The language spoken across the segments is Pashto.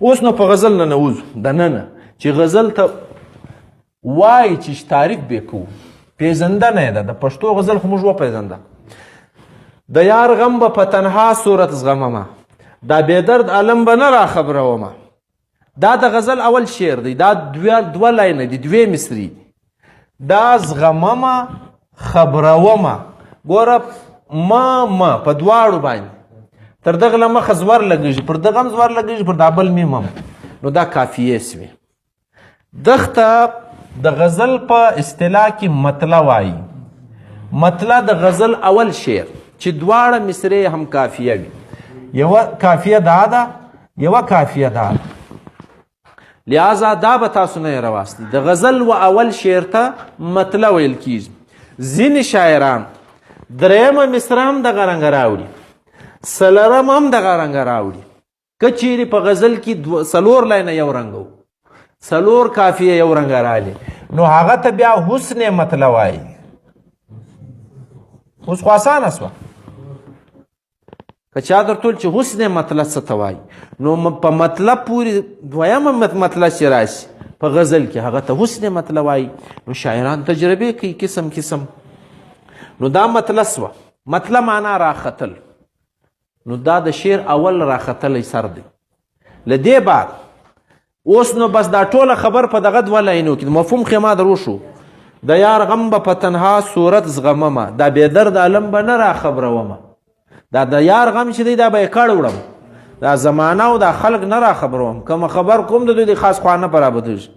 اوس نو په غزل نه نوځو دننه چې غزل ته وای چې تعریف به کوو پیژندنه ده د پښتو غزل خو موږ وپیژنده. د یار غم به په تنها صورت زغممه دا بېدرد علم به نه را خبرومه. دا د غزل اول شعر دی. دا دوه لاینه دي، دوې مصري دي. دا زغممه خبرومه. ګوره ما په دواړو باندې تر دغه له مخه زور لګېږي، پر دغه هم زور لګېږي، پر دا بل میم هم. نو دا کافیې سوې. دغته د غزل په اصطلاح کې مطلع وایي. مطلع د غزل اول شعر چې دواړه مصرې هم کافیه وي. یوه کافیه دا ده، یوه کافیه دا ده. لہذا دا به تاسو نه راواستي. د غزل و اول شعر ته مطلع ویل کیږي. ځینې شاعران درېیمه مصره هم دغه رنګه راوړي، څلورم هم دغه رنګه راوړي. که چیرې په غزل کې څلور لاینه یو رنګ و، څلور کافیه یو رنګه راغلي، نو هغه ته بیا حسن مطلع وایي. اوس خو اسانه سوه. که چا درته ویل چې حسن مطلع څه ته وایي، نو په مطلب پورې دویمه مطلع چې راشي په غزل کې هغه ته حسن مطلع وایي. نو شاعران تجربې کوي قسم قسم. نو دا مطلع سوه. مطلع معنا راختل. نو دا د شعر اول راختلی سر دی. له دې بعد اوس نو بس دا ټوله خبر په دغه دوه لاینو کې مفهوم خیما درو شو. د یار غم به په تنها صورت زغممه دا بېدرد علم به نه را خبرومه. دا د یار غم چې دی دا به یې کړ وړم، دا زمانه او دا خلق نه را خبروم. کوم خبر کوم د دوی د خاص خوانه برابرېږي.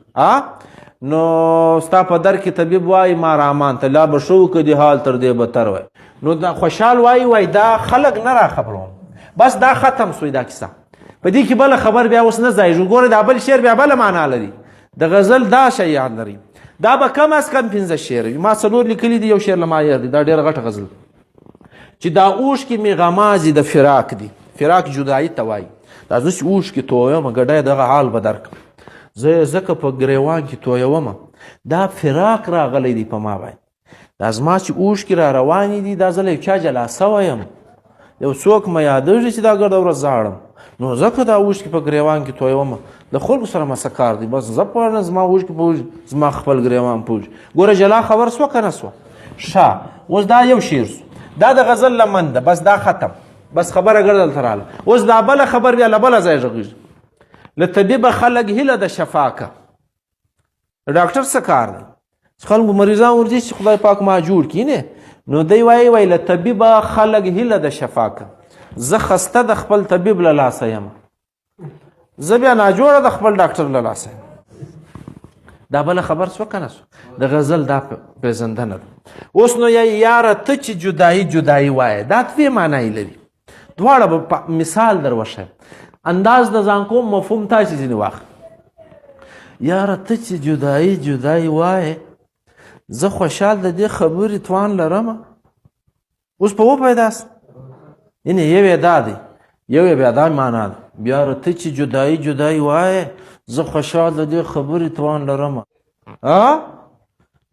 نو ستا په در کې طبیب وایي ما رامان ته لا به شو که د حال تر دې بتر وای. نو دا خوشحال وایي دا خلق نه را خبروم. بس دا ختم سوی دا کیسه. په دې کې بله خبر بیا اوس نه ځایږي. ګوره دا بل شعر بیا بله معنا لري. د غزل دا شی یاد لري. دا به کم از کم 15 شعر وي. ما څلور لیکلي دي، یو شعر له ما یاد دی. دا ډېره غټه غزل چې دا اوښکې مې غمازې د فراق دي. فراق جدایي ته وایي. دا زه چې اوښکې تویمه ګډی دغه حال به درکړم. زه ځکه په ګریوان کې تویومه دا فراق راغلی دی په ما باندې. دا زما چې اوښکې را روانې دي دا زه له یو چا جلا سوی یم. یو څوک مې یادېږي چې دا ګرده ورځ زاړم. نو ځکه دا اوښکې په ګریوان کې تویومه. د خلکو سره مې څه کار دی؟ بس زه پوهېږم زما اوښکې پوهېږي، زما خپل ګریوان پوهېږي. ګوره جلا خبر سوه که نه سوه؟ ښه اوس دا یو شعر سو. دا د غزل لمن ده. بس دا ختم. بس خبره ګرده دلته راغله. اوس دا بله خبر بیا له بله ځایه غږېږي. له طبیبه خلک هیله د شفا که. د ډاکټر څه کار دی؟ خلکو مریضان ورځي چې خدای پاک ما جوړ کړي نه. نو دی وایي له طبیبه خلک هیله د شفا که. زه خسته د خپل طبیب له لاسه یم، زه بیا ناجوړه د خپل ډاکټر له لاسه یم. دا بله خبر سوه که نه سوه؟ د غزل دا پېژندنه ده. اوس نو یاره ته چې جدایي جدایي وایه دا دوې معنی لري. دواړه به مثال در وښیم. انداز د ځان کوم مفهوم تاسې ځینې واخله. یاره ته چې جدایي جدایي وایې زه خوشحال د دې خبرې توان لرمه. اوس په وپیداست. یعنې یو یې دا دی، یو یې بیا دا معنا ده. یاره ته چې جدایي جدایي وایې زه خوشحال د دې خبرې توان لرمه.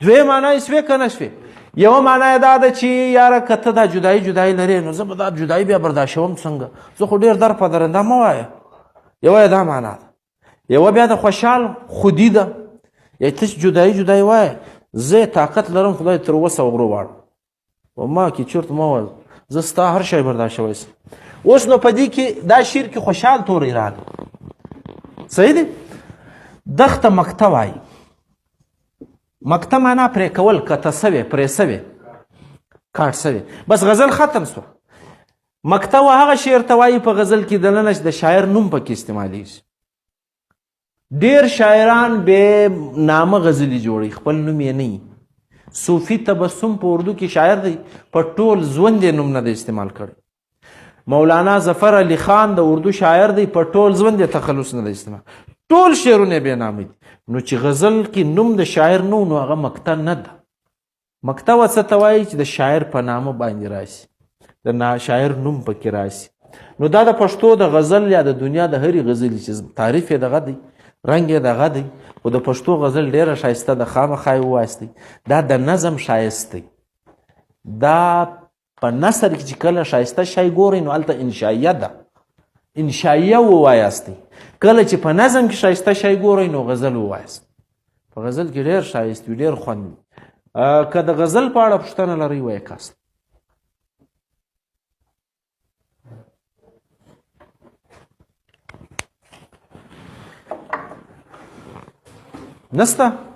دوی معنی سوې که نه سوې؟ یوه معنا یې دا ده چې یاره که ته دا جدایي جدایي لرې نو زه به دا جدایي بیا برداشتوم څنګه؟ زه خو ډېر در په درنده مه وایه. یوه یې دا معنا ده. یوه بیا د خوشحال خودي ده. یا ته چې جدایي جدایي وایې زه طاقت لرم خدای تر 200 غرو واړم و ما کې چورت مه وایه، زه ستا هر شی برداشتوی سم. اوس نو په دې کې دا شعر کې خوشحال توری راغی. صحیح دی؟ دښته مقطع وایي. مقطع معنا پرې کول، کته سوې، پرې سوې، کاټ سوې. بس غزل ختم سوه. مقطع هغه شعر ته وایي په غزل کې دننه چې د شاعر نوم پکې استعمالیږي. ډېر شاعران بې نامه غزلې جوړوي، خپل نوم یې نه وي. صوفي تبسم په اردو کې شاعر دی، په ټول ژوند یې نوم نه دی استعمال کړی. مولانا ظفر علي خان د اردو شاعر دی، په ټول ژوند یې تخلص نه دی استعمال. ټول شعرونه بې نامه دي. نو چې غزل کې نوم د شاعر نو نو هغه مقطع نه ده. مقطع څه ته وایي چې د شاعر په نامه باندې راشي، د شاعر نوم پکې راشي. نو دا د پښتو د غزل یا د دنیا د هرې غزلې چې تعریف یې دغه دی، رنګ یې دغه دی. خو د پښتو غزل ډېره ښایسته ده. خامخا یې ووایستی. دا د نظم ښایست دی. دا په نثر کې چې کله ښایسته شی ګورئ نو هلته انشائیه ده. انشائیه ووایاستئ کله چې په نظم کې ښایسته شی ګورئ نو غزل ووایاست په غزل کې ډېر ښایست وي ډېر خوند وي که د غزل په اړه پوښتنه لرئ ویې کاست نسته